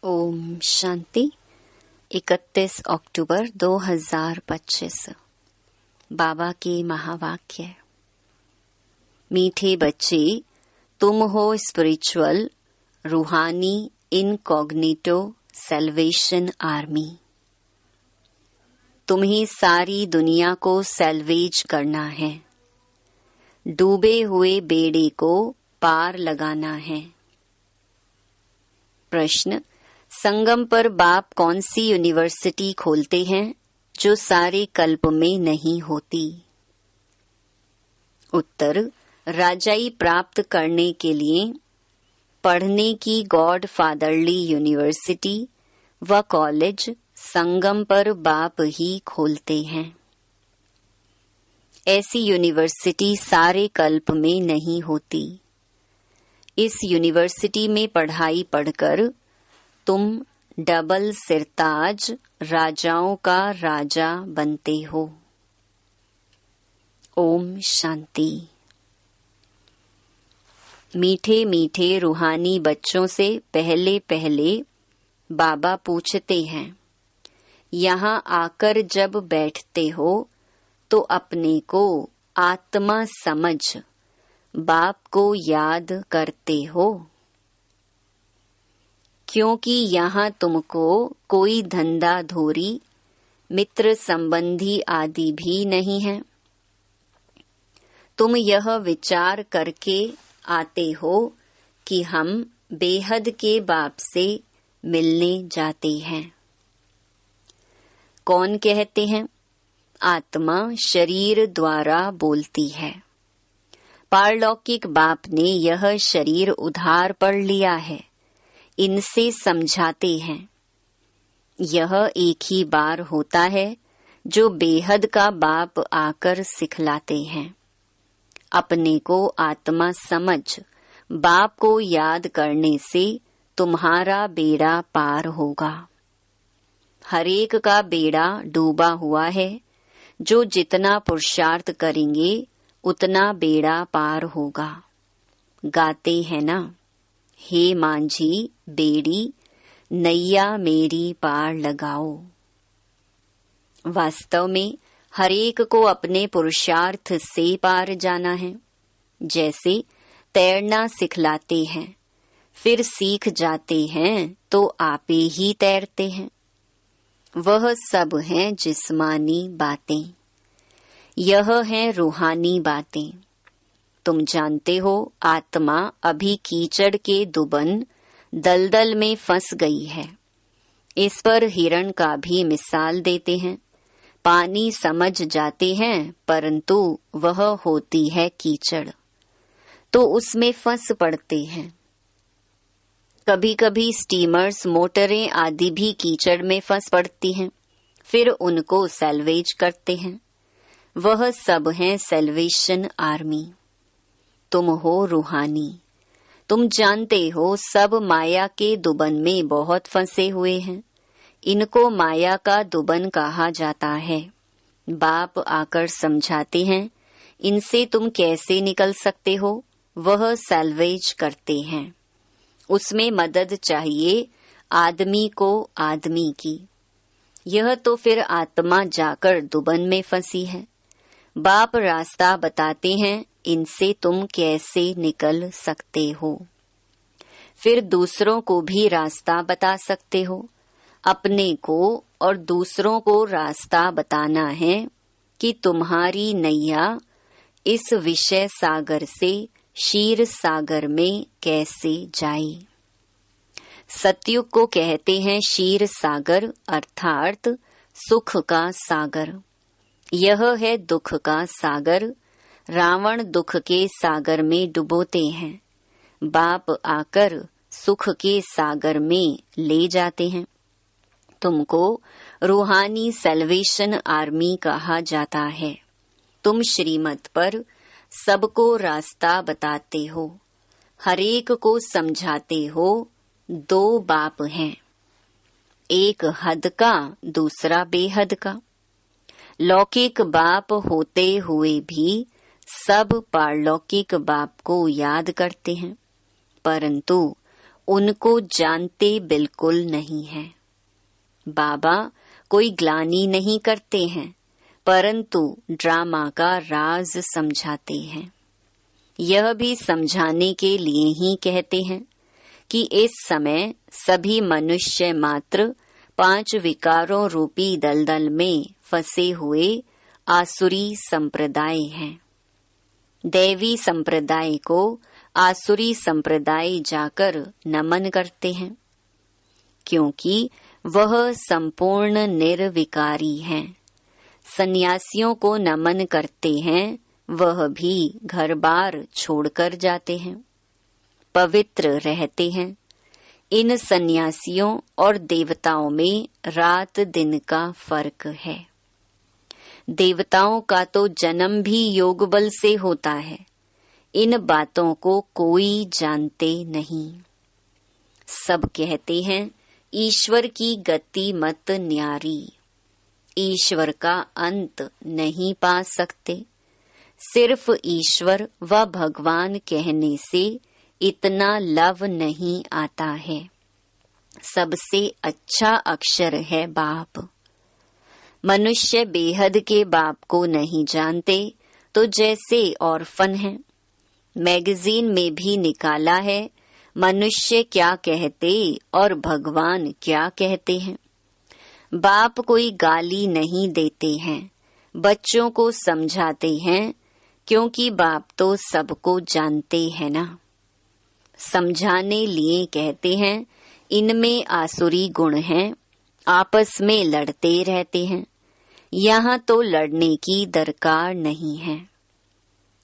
ओम शांति। 31 अक्टूबर 2025। बाबा के महावाक्य। मीठे बच्चे, तुम हो स्पिरिचुअल, रूहानी, इनकॉग्निटो सैल्वेशन आर्मी। तुम्हें सारी दुनिया को सैल्वेज करना है। डूबे हुए बेड़े को पार लगाना है। प्रश्न: संगम पर बाप कौन सी यूनिवर्सिटी खोलते हैं जो सारे कल्प में नहीं होती? उत्तर: राजाई प्राप्त करने के लिए पढ़ने की गॉड फादरली यूनिवर्सिटी व कॉलेज संगम पर बाप ही खोलते हैं। ऐसी यूनिवर्सिटी सारे कल्प में नहीं होती। इस यूनिवर्सिटी में पढ़ाई पढ़कर तुम डबल सिरताज राजाओं का राजा बनते हो। ओम शांति। मीठे मीठे रूहानी बच्चों से पहले पहले बाबा पूछते हैं, यहाँ आकर जब बैठते हो तो अपने को आत्मा समझ बाप को याद करते हो? क्योंकि यहाँ तुमको कोई धंधा धोरी, मित्र संबंधी आदि भी नहीं है। तुम यह विचार करके आते हो कि हम बेहद के बाप से मिलने जाते हैं। कौन कहते हैं? आत्मा शरीर द्वारा बोलती है। पारलौकिक बाप ने यह शरीर उधार पर लिया है, इनसे समझाते हैं। यह एक ही बार होता है जो बेहद का बाप आकर सिखलाते हैं। अपने को आत्मा समझ बाप को याद करने से तुम्हारा बेड़ा पार होगा। हरेक का बेड़ा डूबा हुआ है। जो जितना पुरुषार्थ करेंगे उतना बेड़ा पार होगा। गाते हैं ना, हे मांझी बेड़ी नैया मेरी पार लगाओ। वास्तव में हरेक को अपने पुरुषार्थ से पार जाना है। जैसे तैरना सिखलाते हैं, फिर सीख जाते हैं तो आपे ही तैरते हैं। वह सब हैं जिस्मानी बातें, यह हैं रूहानी बातें। तुम जानते हो आत्मा अभी कीचड़ के दुबन दलदल में फंस गई है। इस पर हिरण का भी मिसाल देते हैं। पानी समझ जाते हैं परंतु वह होती है कीचड़, तो उसमें फंस पड़ते हैं। कभी कभी स्टीमर्स, मोटरें आदि भी कीचड़ में फंस पड़ती हैं, फिर उनको सैल्वेज करते हैं। वह सब हैं सैल्वेशन आर्मी। तुम हो रूहानी। तुम जानते हो सब माया के दुबन में बहुत फंसे हुए हैं। इनको माया का दुबन कहा जाता है। बाप आकर समझाते हैं, इनसे तुम कैसे निकल सकते हो। वह सैल्वेज करते हैं। उसमें मदद चाहिए आदमी को आदमी की। यह तो फिर आत्मा जाकर दुबन में फंसी है। बाप रास्ता बताते हैं, इनसे तुम कैसे निकल सकते हो। फिर दूसरों को भी रास्ता बता सकते हो। अपने को और दूसरों को रास्ता बताना है कि तुम्हारी नैया इस विषय सागर से क्षीर सागर में कैसे जाए। सतयुग को कहते हैं क्षीर सागर, अर्थात सुख का सागर। यह है दुख का सागर। रावण दुख के सागर में डुबोते हैं। बाप आकर सुख के सागर में ले जाते हैं। तुमको रूहानी सैल्वेशन आर्मी कहा जाता है। तुम श्रीमत पर सबको रास्ता बताते हो, हरेक को समझाते हो। दो बाप हैं, एक हद का, दूसरा बेहद का। लौकिक बाप होते हुए भी सब पारलौकिक बाप को याद करते हैं, परंतु उनको जानते बिल्कुल नहीं हैं। बाबा कोई ग्लानि नहीं करते हैं, परंतु ड्रामा का राज समझाते हैं। यह भी समझाने के लिए ही कहते हैं कि इस समय सभी मनुष्य मात्र 5 विकारों रूपी दलदल में फंसे हुए आसुरी संप्रदाय हैं। दैवी संप्रदाय को आसुरी संप्रदाय जाकर नमन करते हैं, क्योंकि वह संपूर्ण निर्विकारी हैं। सन्यासियों को नमन करते हैं, वह भी घर बार छोड़कर जाते हैं, पवित्र रहते हैं। इन सन्यासियों और देवताओं में रात दिन का फर्क है। देवताओं का तो जन्म भी योग बल से होता है। इन बातों को कोई जानते नहीं। सब कहते हैं ईश्वर की गति मत न्यारी, ईश्वर का अंत नहीं पा सकते। सिर्फ ईश्वर व भगवान कहने से इतना लव नहीं आता है। सबसे अच्छा अक्षर है बाप। मनुष्य बेहद के बाप को नहीं जानते तो जैसे ऑर्फन है। मैगजीन में भी निकाला है मनुष्य क्या कहते और भगवान क्या कहते हैं। बाप कोई गाली नहीं देते हैं, बच्चों को समझाते हैं, क्योंकि बाप तो सबको जानते हैं ना। समझाने लिए कहते हैं इनमें आसुरी गुण हैं, आपस में लड़ते रहते हैं। यहाँ तो लड़ने की दरकार नहीं है।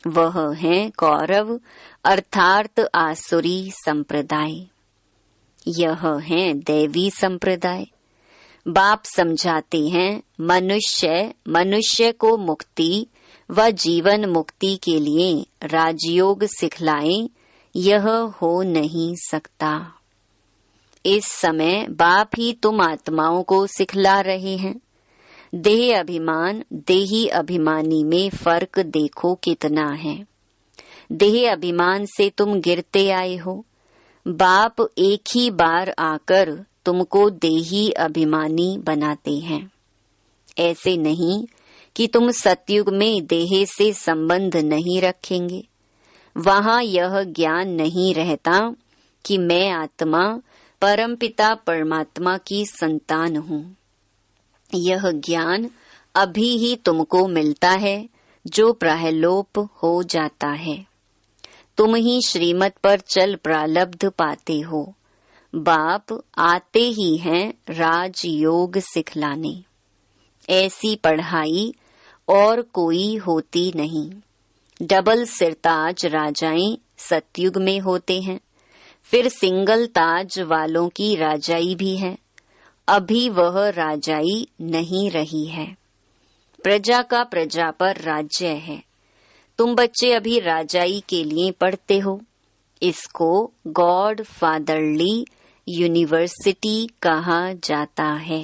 वह हैं कौरव अर्थात आसुरी संप्रदाय। यह है दैवी संप्रदाय। बाप समझाते हैं मनुष्य को मुक्ति व जीवन मुक्ति के लिए राजयोग सिखलाएं, यह हो नहीं सकता। इस समय बाप ही तुम आत्माओं को सिखला रहे हैं। देह अभिमान देही अभिमानी में फर्क देखो कितना है। देह अभिमान से तुम गिरते आए हो। बाप एक ही बार आकर तुमको देही अभिमानी बनाते हैं। ऐसे नहीं कि तुम सतयुग में देह से संबंध नहीं रखेंगे। वहाँ यह ज्ञान नहीं रहता कि मैं आत्मा परमपिता परमात्मा की संतान हूँ। यह ज्ञान अभी ही तुमको मिलता है, जो प्रायलोप हो जाता है। तुम ही श्रीमत पर चल प्रालब्ध पाते हो। बाप आते ही हैं राजयोग सिखलाने। ऐसी पढ़ाई और कोई होती नहीं। डबल सिरताज राजाएं सतयुग में होते हैं, फिर सिंगल ताज वालों की राजाई भी है। अभी वह राजाई नहीं रही है। प्रजा का प्रजा पर राज्य है। तुम बच्चे अभी राजाई के लिए पढ़ते हो। इसको गॉड फादरली यूनिवर्सिटी कहा जाता है।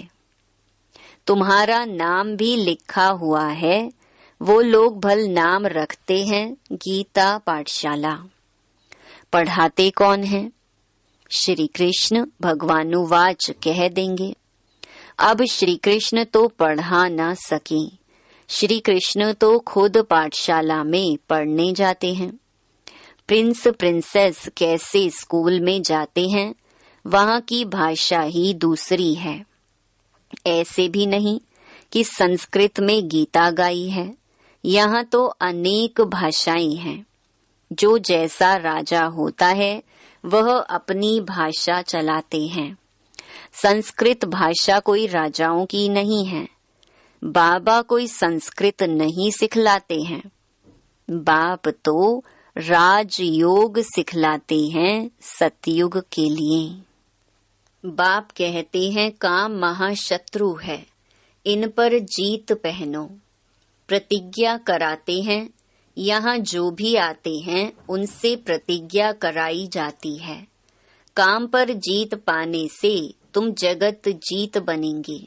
तुम्हारा नाम भी लिखा हुआ है। वो लोग भल नाम रखते हैं गीता पाठशाला। पढ़ाते कौन है? श्री कृष्ण भगवानुवाच कह देंगे। अब श्री कृष्ण तो पढ़ा ना सके। श्री कृष्ण तो खुद पाठशाला में पढ़ने जाते हैं। प्रिंस प्रिंसेस कैसे स्कूल में जाते हैं, वहाँ की भाषा ही दूसरी है। ऐसे भी नहीं कि संस्कृत में गीता गाई है। यहाँ तो अनेक भाषाएं हैं। जो जैसा राजा होता है वह अपनी भाषा चलाते हैं। संस्कृत भाषा कोई राजाओं की नहीं है। बाबा कोई संस्कृत नहीं सिखलाते हैं। बाप तो राजयोग सिखलाते हैं सतयुग के लिए। बाप कहते हैं काम महाशत्रु है, इन पर जीत पहनो। प्रतिज्ञा कराते हैं। यहाँ जो भी आते हैं उनसे प्रतिज्ञा कराई जाती है। काम पर जीत पाने से तुम जगत जीत बनेंगे।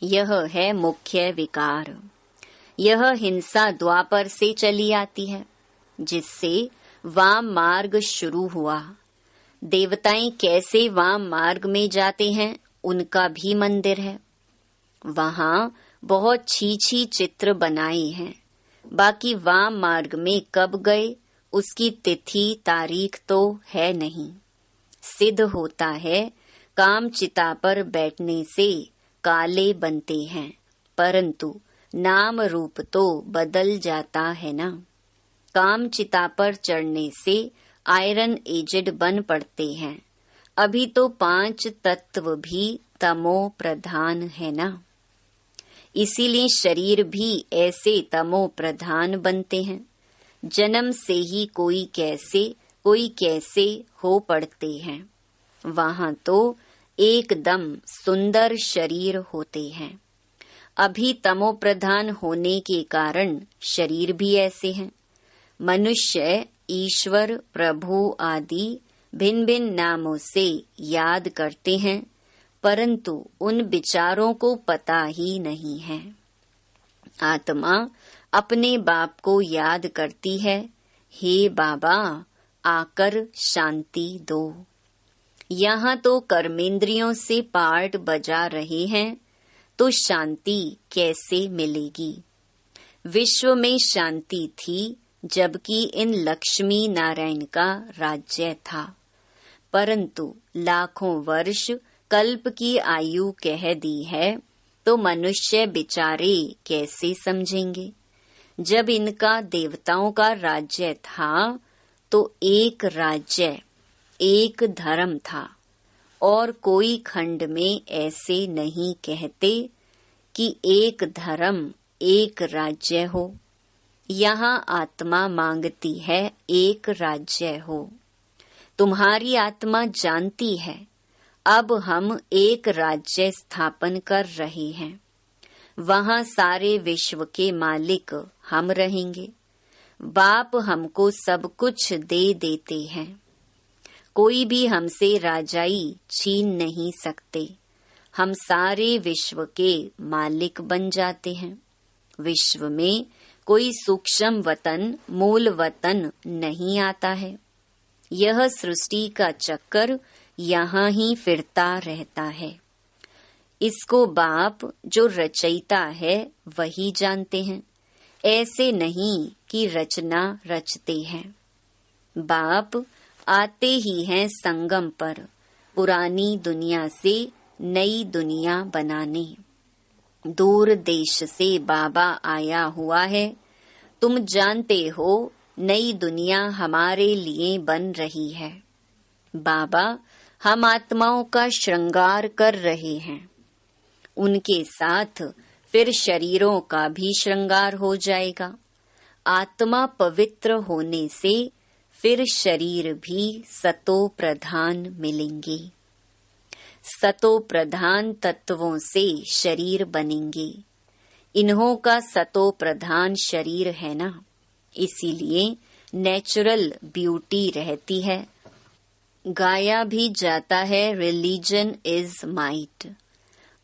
यह है मुख्य विकार। यह हिंसा द्वापर से चली आती है, जिससे वाम मार्ग शुरू हुआ। देवताएं कैसे वाम मार्ग में जाते हैं, उनका भी मंदिर है। वहां बहुत छी चित्र बनाए हैं। बाकी वाम मार्ग में कब गए, उसकी तिथि तारीख तो है नहीं। सिद्ध होता है काम चिता पर बैठने से काले बनते हैं, परंतु नाम रूप तो बदल जाता है ना। काम चिता पर चढ़ने से आयरन एजेड बन पड़ते हैं। अभी तो 5 तत्व भी तमो प्रधान है ना, इसीलिए शरीर भी ऐसे तमो प्रधान बनते हैं। जन्म से ही कोई कैसे हो पड़ते हैं। वहां तो एकदम सुंदर शरीर होते हैं। अभी तमो प्रधान होने के कारण शरीर भी ऐसे हैं। मनुष्य ईश्वर, प्रभु आदि भिन्न भिन्न नामों से याद करते हैं, परंतु उन विचारों को पता ही नहीं है। आत्मा अपने बाप को याद करती है, हे बाबा आकर शांति दो। यहाँ तो कर्मेंद्रियों से पार्ट बजा रहे हैं, तो शांति कैसे मिलेगी। विश्व में शांति थी जबकि इन लक्ष्मी नारायण का राज्य था, परंतु लाखों वर्ष कल्प की आयु कह दी है, तो मनुष्य बेचारे कैसे समझेंगे। जब इनका देवताओं का राज्य था तो एक राज्य एक धर्म था, और कोई खंड में ऐसे नहीं कहते कि एक धर्म एक राज्य हो। यहाँ आत्मा मांगती है एक राज्य हो। तुम्हारी आत्मा जानती है अब हम एक राज्य स्थापन कर रहे हैं। वहाँ सारे विश्व के मालिक हम रहेंगे। बाप हमको सब कुछ दे देते हैं। कोई भी हमसे राजाई छीन नहीं सकते। हम सारे विश्व के मालिक बन जाते हैं। विश्व में कोई सूक्ष्म वतन, मूल वतन नहीं आता है। यह सृष्टि का चक्कर यहाँ ही फिरता रहता है। इसको बाप जो रचयिता है वही जानते हैं, ऐसे नहीं कि रचना रचते हैं। बाप आते ही हैं संगम पर, पुरानी दुनिया से नई दुनिया बनाने। दूर देश से बाबा आया हुआ है। तुम जानते हो नई दुनिया हमारे लिए बन रही है। बाबा हम आत्माओं का श्रृंगार कर रहे हैं। उनके साथ फिर शरीरों का भी श्रृंगार हो जाएगा। आत्मा पवित्र होने से फिर शरीर भी सतो प्रधान मिलेंगे। सतो प्रधान तत्वों से शरीर बनेंगे। इन्हों का सतो प्रधान शरीर है ना, इसीलिए नेचुरल ब्यूटी रहती है। गाया भी जाता है रिलीजन इज माइट।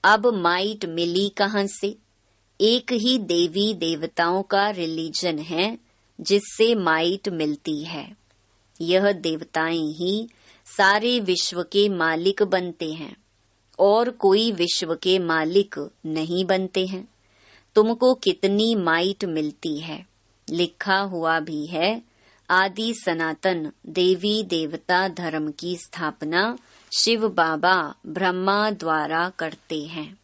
अब माइट मिली कहाँ से? एक ही देवी देवताओं का रिलीजन है जिससे माइट मिलती है। यह देवताएं ही सारे विश्व के मालिक बनते हैं और कोई विश्व के मालिक नहीं बनते हैं। तुमको कितनी माइट मिलती है? लिखा हुआ भी है, आदि सनातन देवी देवता धर्म की स्थापना शिव बाबा ब्रह्मा द्वारा करते हैं।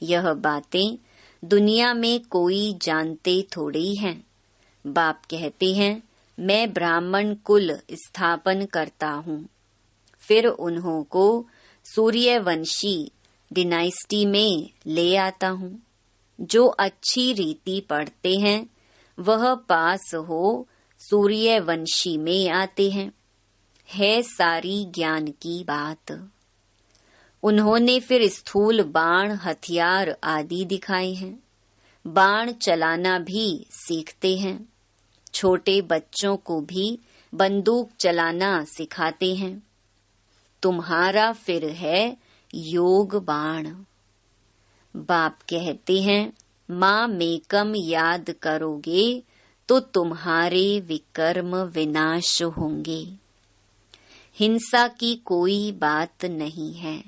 यह बातें दुनिया में कोई जानते थोड़ी हैं। बाप कहते हैं मैं ब्राह्मण कुल स्थापन करता हूँ। फिर उन्हों को सूर्यवंशी डिनाइस्टी में ले आता हूँ। जो अच्छी रीति पढ़ते हैं वह पास हो सूर्यवंशी में आते हैं। है सारी ज्ञान की बात। उन्होंने फिर स्थूल बाण, हथियार आदि दिखाए हैं। बाण चलाना भी सीखते हैं। छोटे बच्चों को भी बंदूक चलाना सिखाते हैं। तुम्हारा फिर है योग बाण। बाप कहते हैं माँ मेकम याद करोगे तो तुम्हारे विकर्म विनाश होंगे। हिंसा की कोई बात नहीं है।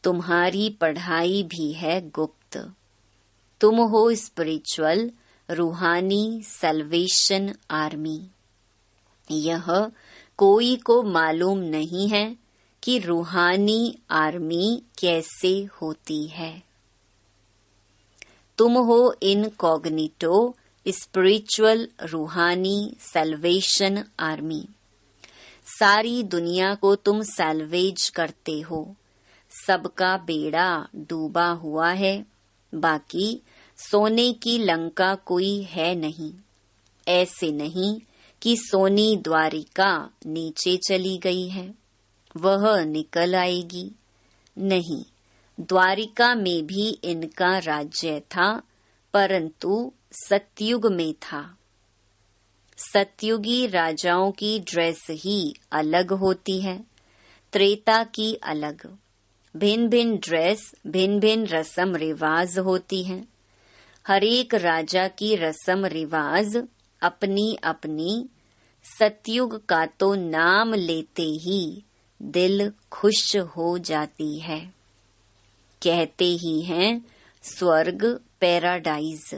तुम्हारी पढ़ाई भी है गुप्त। तुम हो स्पिरिचुअल रूहानी सल्वेशन आर्मी। यह कोई को मालूम नहीं है कि रूहानी आर्मी कैसे होती है। तुम हो इनकॉग्निटो स्पिरिचुअल रूहानी सल्वेशन आर्मी। सारी दुनिया को तुम सैल्वेज करते हो। सबका बेड़ा डूबा हुआ है, बाकी सोने की लंका कोई है नहीं। ऐसे नहीं कि सोनी द्वारिका नीचे चली गई है, वह निकल आएगी। नहीं, द्वारिका में भी इनका राज्य था, परंतु सतयुग में था। सतयुगी राजाओं की ड्रेस ही अलग होती है, त्रेता की अलग। भिन्न भिन्न ड्रेस, भिन्न भिन्न रस्म रिवाज होती हैं। हरेक राजा की रस्म रिवाज अपनी अपनी। सतयुग का तो नाम लेते ही दिल खुश हो जाती है। कहते ही हैं स्वर्ग पैराडाइज,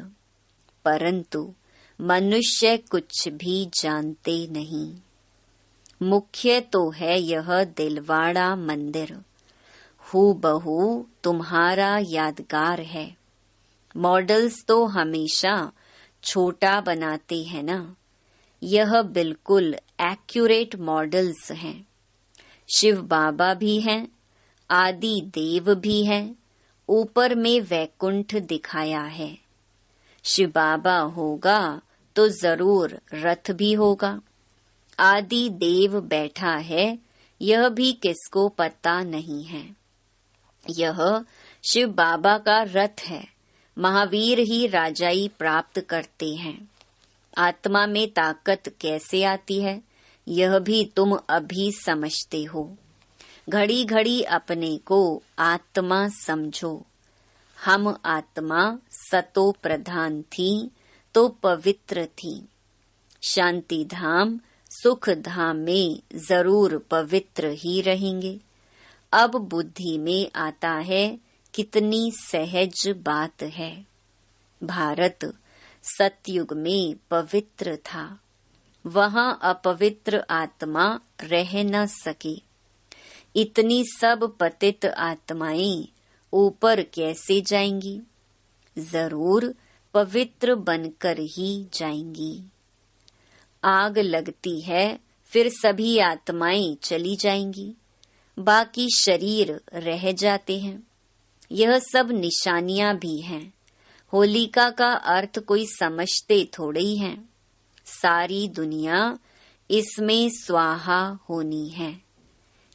परंतु मनुष्य कुछ भी जानते नहीं। मुख्य तो है यह दिलवाड़ा मंदिर, हूबहू तुम्हारा यादगार है। मॉडल्स तो हमेशा छोटा बनाते हैं ना, यह बिल्कुल एक्यूरेट मॉडल्स हैं। शिव बाबा भी हैं, आदि देव भी हैं, ऊपर में वैकुंठ दिखाया है। शिव बाबा होगा तो जरूर रथ भी होगा। आदि देव बैठा है, यह भी किसको पता नहीं है। यह शिव बाबा का रथ है। महावीर ही राजाई प्राप्त करते हैं। आत्मा में ताकत कैसे आती है, यह भी तुम अभी समझते हो। घड़ी घड़ी अपने को आत्मा समझो। हम आत्मा सतो प्रधान थी तो पवित्र थी। शांति धाम सुख धाम में जरूर पवित्र ही रहेंगे। अब बुद्धि में आता है कितनी सहज बात है। भारत सतयुग में पवित्र था, वहां अपवित्र आत्मा रह न सके। इतनी सब पतित आत्माएं ऊपर कैसे जाएंगी? जरूर पवित्र बनकर ही जाएंगी। आग लगती है, फिर सभी आत्माएं चली जाएंगी, बाकी शरीर रह जाते हैं। यह सब निशानियां भी हैं। होलिका का अर्थ कोई समझते थोड़े ही हैं। सारी दुनिया इसमें स्वाहा होनी है।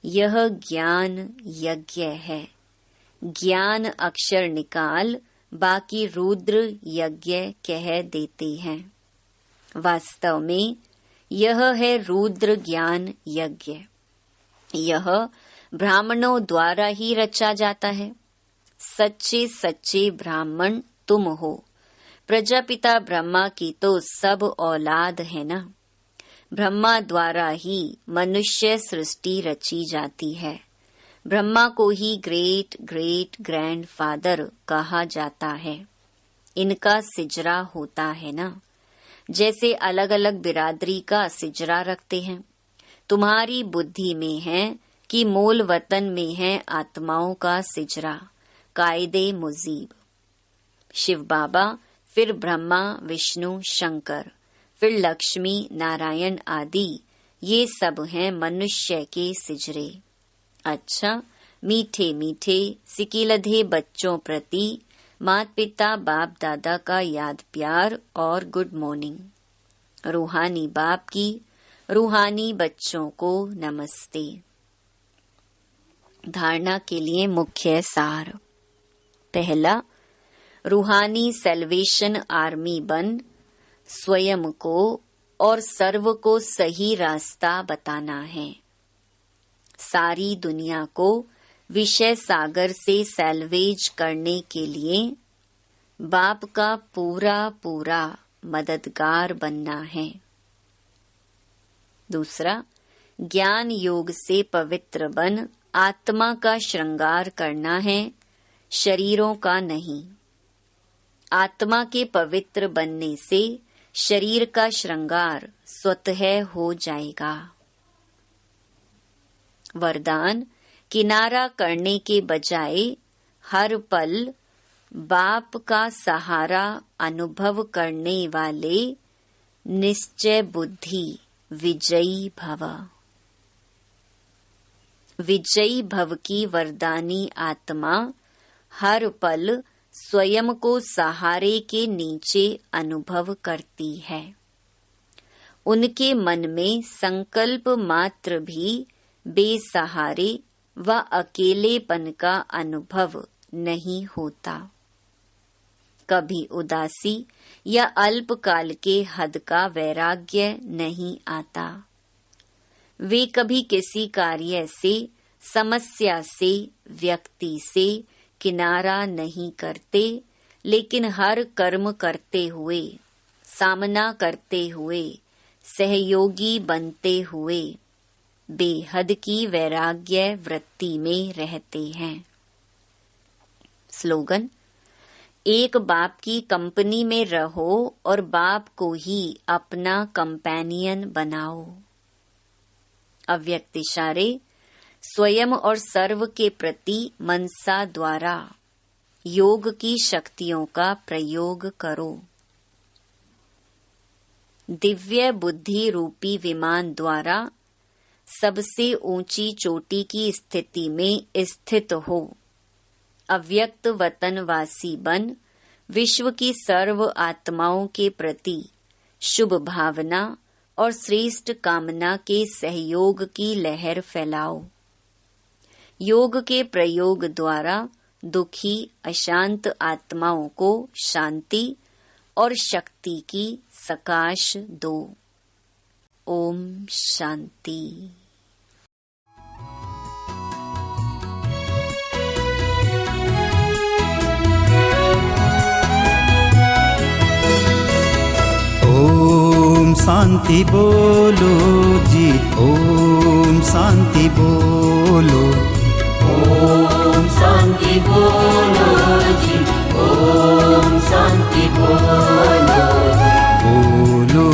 यह ज्ञान यज्ञ है। ज्ञान अक्षर निकाल, बाकी रुद्र यज्ञ कह देते हैं। वास्तव में यह है रुद्र ज्ञान यज्ञ। यह ब्राह्मणों द्वारा ही रचा जाता है। सच्चे सच्चे ब्राह्मण तुम हो। प्रजापिता ब्रह्मा की तो सब औलाद है ना। ब्रह्मा द्वारा ही मनुष्य सृष्टि रची जाती है। ब्रह्मा को ही ग्रेट ग्रेट ग्रैंडफादर कहा जाता है। इनका सिजरा होता है ना, जैसे अलग अलग बिरादरी का सिजरा रखते हैं। तुम्हारी बुद्धि में है कि मूल वतन में है आत्माओं का सिजरा, कायदे मुजीब। शिव बाबा, फिर ब्रह्मा विष्णु शंकर, फिर लक्ष्मी नारायण आदि, ये सब हैं मनुष्य के सिजरे। अच्छा, मीठे मीठे सिकिलधे बच्चों प्रति माता पिता बाप दादा का याद प्यार और गुड मॉर्निंग। रूहानी बाप की रूहानी बच्चों को नमस्ते। धारणा के लिए मुख्य सार। पहला, रूहानी सैल्वेशन आर्मी बन स्वयं को और सर्व को सही रास्ता बताना है। सारी दुनिया को विषय सागर से सैल्वेज करने के लिए बाप का पूरा पूरा मददगार बनना है। दूसरा, ज्ञान योग से पवित्र बन आत्मा का श्रृंगार करना है, शरीरों का नहीं। आत्मा के पवित्र बनने से शरीर का श्रृंगार स्वतः हो जाएगा। वरदान: किनारा करने के बजाय हर पल बाप का सहारा अनुभव करने वाले निश्चय बुद्धि विजयी भव। विजयी भव की वरदानी आत्मा हर पल स्वयं को सहारे के नीचे अनुभव करती है। उनके मन में संकल्प मात्र भी बेसहारे व अकेलेपन का अनुभव नहीं होता। कभी उदासी या अल्पकाल के हद का वैराग्य नहीं आता। वे कभी किसी कार्य से, समस्या से, व्यक्ति से किनारा नहीं करते, लेकिन हर कर्म करते हुए, सामना करते हुए, सहयोगी बनते हुए बेहद की वैराग्य वृत्ति में रहते हैं। स्लोगन: एक बाप की कंपनी में रहो और बाप को ही अपना कंपेनियन बनाओ। अव्यक्त इशारे: स्वयं और सर्व के प्रति मनसा द्वारा योग की शक्तियों का प्रयोग करो। दिव्य बुद्धि रूपी विमान द्वारा सबसे ऊंची चोटी की स्थिति में स्थित हो। अव्यक्त वतनवासी बन विश्व की सर्व आत्माओं के प्रति शुभ भावना और श्रेष्ठ कामना के सहयोग की लहर फैलाओ। योग के प्रयोग द्वारा दुखी अशांत आत्माओं को शांति और शक्ति की सकाश दो। ओम शांति। ओम शांति बोलो जी, ओम शांति बोलो। ओम शांति बोलो जी, ओम शांति बोलो। बोलो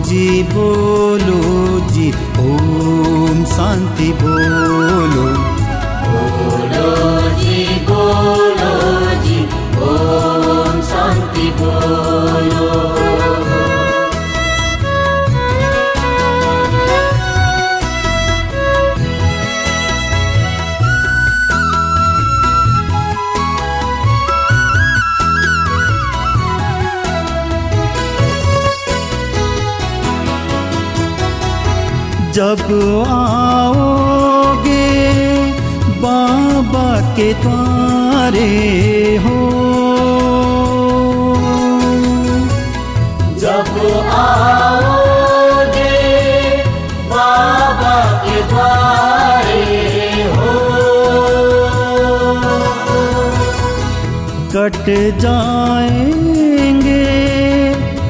जी, बोलो जी, ओम शांति बोलो। बोलो जी, बोलो जी, ओम शांति बोलो। जब आओगे बाबा के द्वारे हो, जब आओगे बाबा के द्वारे हो, कट जाएंगे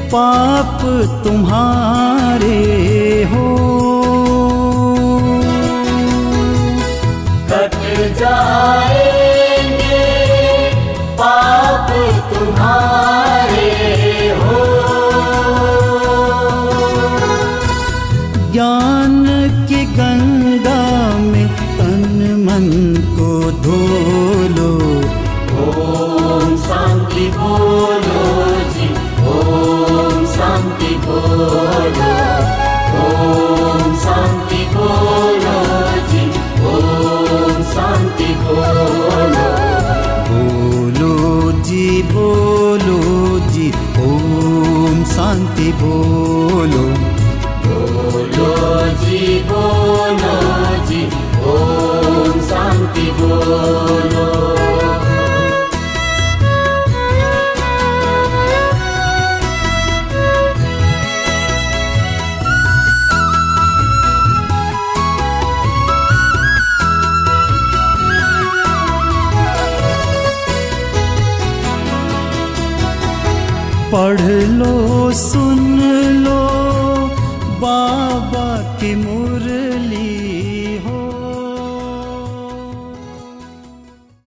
पाप तुम्हारे हो। जाएंगे पाप तुम्हारे हो। ज्ञान की गंगा में तन मन को धो लो। ओम शांति बोलो जी, ओम शांति बोलो। ओम शांति बोलो जी, ओम शांति बोलो। बोलो जी, बोलो जी, ओम शांति बोलो। बोलो जी, बोलो जी, ओम शांति बोलो। पढ़ लो, सुन लो बाबा की मुरली।